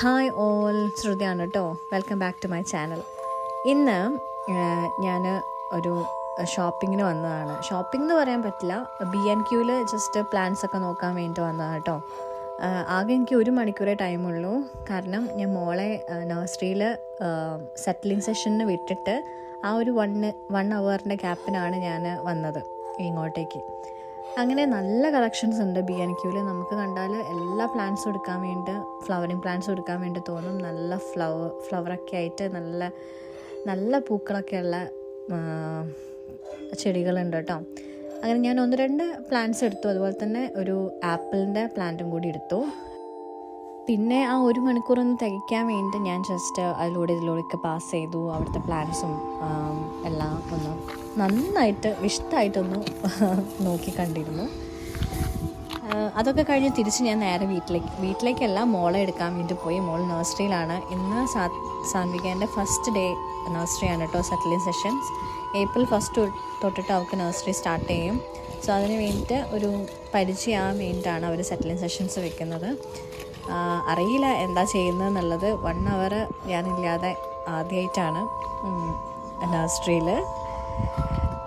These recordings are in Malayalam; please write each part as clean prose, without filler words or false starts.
ഹായ് ഓൾ, ശ്രുതിയാണ് കേട്ടോ. Welcome back to my channel. ഇന്ന് ഞാൻ ഒരു ഷോപ്പിങ്ങിന് വന്നതാണ്. ഷോപ്പിംഗ് എന്ന് പറയാൻ പറ്റില്ല, B&Qയിൽ ജസ്റ്റ് പ്ലാൻസ് ഒക്കെ നോക്കാൻ വേണ്ടി വന്നതാണ് കേട്ടോ. ആകെ എനിക്ക് 1 മണിക്കൂറേ ടൈമുള്ളൂ. കാരണം ഞാൻ മോളെ നഴ്സറിയിൽ സെറ്റിലിംഗ് സെഷന് വിട്ടിട്ട് ആ ഒരു 1 അവറിൻ്റെ ഗ്യാപ്പിനാണ് ഞാൻ വന്നത് ഇങ്ങോട്ടേക്ക്. അങ്ങനെ നല്ല കളക്ഷൻസ് ഉണ്ട് B&Qയിൽ. നമുക്ക് കണ്ടാൽ എല്ലാ പ്ലാന്റ്സും എടുക്കാൻ വേണ്ടി, ഫ്ലവറിങ് പ്ലാന്റ്സും എടുക്കാൻ വേണ്ടി തോന്നും. നല്ല ഫ്ലവറൊക്കെ ആയിട്ട് നല്ല പൂക്കളൊക്കെയുള്ള ചെടികളുണ്ട് കേട്ടോ. അങ്ങനെ ഞാൻ 1-2 പ്ലാന്റ്സ് എടുത്തു. അതുപോലെ തന്നെ ഒരു ആപ്പിളിൻ്റെ പ്ലാന്റും കൂടി എടുത്തു. പിന്നെ ആ 1 മണിക്കൂറൊന്ന് തികയ്ക്കാൻ വേണ്ടി ഞാൻ ജസ്റ്റ് ഇതിലൂടെയൊക്കെ പാസ് ചെയ്തു. അവിടുത്തെ പ്ലാന്റ്സും എല്ലാം ഒന്ന് നന്നായിട്ട് ഇഷ്ടമായിട്ടൊന്ന് നോക്കി കണ്ടിരുന്നു. അതൊക്കെ കഴിഞ്ഞ് തിരിച്ച് ഞാൻ നേരെ വീട്ടിലേക്കല്ല, മോളെ എടുക്കാൻ വേണ്ടി പോയി. മോൾ നഴ്സറിയിലാണ്. ഇന്ന് സാൻവികേൻ്റെ ഫസ്റ്റ് ഡേ നഴ്സറിയാണ് കേട്ടോ, സെറ്റിലിംഗ് സെഷൻസ്. April 1 തൊട്ടിട്ട് അവർക്ക് നഴ്സറി സ്റ്റാർട്ട് ചെയ്യും. സോ അതിന് വേണ്ടിയിട്ട് ഒരു പരിചയമാകാൻ വേണ്ടിയിട്ടാണ് അവർ സെറ്റിലിംഗ് സെഷൻസ് വെക്കുന്നത്. അറിയില്ല എന്താ ചെയ്യുന്നതെന്നുള്ളത്. 1 അവർ ഞാനില്ലാതെ ആദ്യമായിട്ടാണ് നഴ്സറിയിൽ.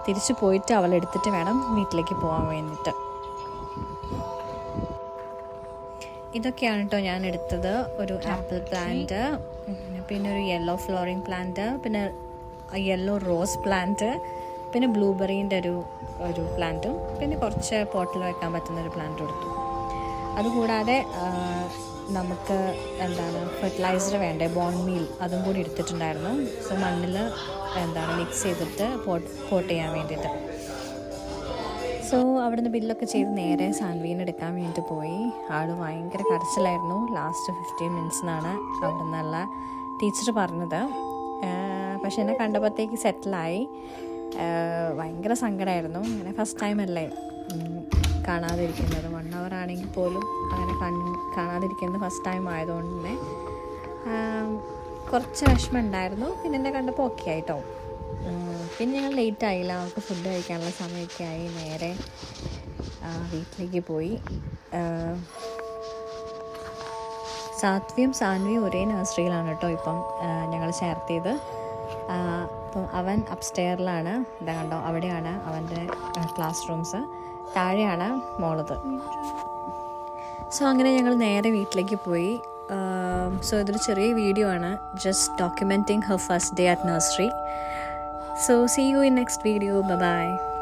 തിരിച്ച് പോയിട്ട് അവളെടുത്തിട്ട് വേണം വീട്ടിലേക്ക് പോകാൻ വേണ്ടിയിട്ട്. ഇതൊക്കെയാണ് കേട്ടോ ഞാൻ എടുത്തത്. ഒരു ആപ്പിൾ പ്ലാന്റ്, പിന്നെ ഒരു യെല്ലോ ഫ്ലോറിങ് പ്ലാന്റ്, പിന്നെ യെല്ലോ റോസ് പ്ലാന്റ്, പിന്നെ ബ്ലൂബെറീൻ്റെ ഒരു പ്ലാന്റും, പിന്നെ കുറച്ച് പോട്ടിൽ വെക്കാൻ പറ്റുന്നൊരു പ്ലാന്റും എടുത്തു. അതുകൂടാതെ നമുക്ക് ഫെർട്ടിലൈസർ വേണ്ടേ, ബോൺ മീൽ, അതും കൂടി എടുത്തിട്ടുണ്ടായിരുന്നു. സോ മണ്ണിൽ മിക്സ് ചെയ്തിട്ട് പോട്ട് ചെയ്യാൻ വേണ്ടിയിട്ട്. സോ അവിടുന്ന് ബില്ലൊക്കെ ചെയ്ത് നേരെ സാൻവീനെ എടുക്കാൻ വേണ്ടി പോയി. ആൾ ഭയങ്കര കരച്ചിലായിരുന്നു. ലാസ്റ്റ് 15 minutes എന്നാണ് അവിടെ നിന്നുള്ള ടീച്ചർ പറഞ്ഞത്. പക്ഷെ എന്നെ കണ്ടപ്പോഴത്തേക്ക് സെറ്റിലായി. ഭയങ്കര സങ്കടമായിരുന്നു. അങ്ങനെ ഫസ്റ്റ് ടൈം അല്ലേ കാണാതിരിക്കുന്നത്. 1 hour ആണെങ്കിൽ പോലും അങ്ങനെ കാണാതിരിക്കുന്നത് ഫസ്റ്റ് ടൈം ആയതുകൊണ്ട് തന്നെ കുറച്ച് വിഷമം ഉണ്ടായിരുന്നു. പിന്നെ എന്നെ കണ്ടപ്പോൾ ഓക്കെ ആയിട്ടോ. പിന്നെ ഞങ്ങൾ ലേറ്റ് ആയില്ല, അവർക്ക് ഫുഡ് കഴിക്കാനുള്ള സമയമൊക്കെ ആയി. നേരെ വീട്ടിലേക്ക് പോയി. സാൻവിയും ഒരേ നഴ്സറിയിലാണ് കേട്ടോ ഇപ്പം ഞങ്ങൾ ചേർത്തിയത്. അപ്പം അവൻ അപ്സ്റ്റെയറിലാണ്, ഇതാ കണ്ടോ, അവിടെയാണ് അവൻ്റെ ക്ലാസ് റൂംസ്, താഴെയാണ് മോളത്. സോ അങ്ങനെ ഞങ്ങൾ നേരെ വീട്ടിലേക്ക് പോയി. സോ ഇതൊരു ചെറിയ വീഡിയോ ആണ്, just documenting Har first day at nursery. So see you in next video. Bye bye.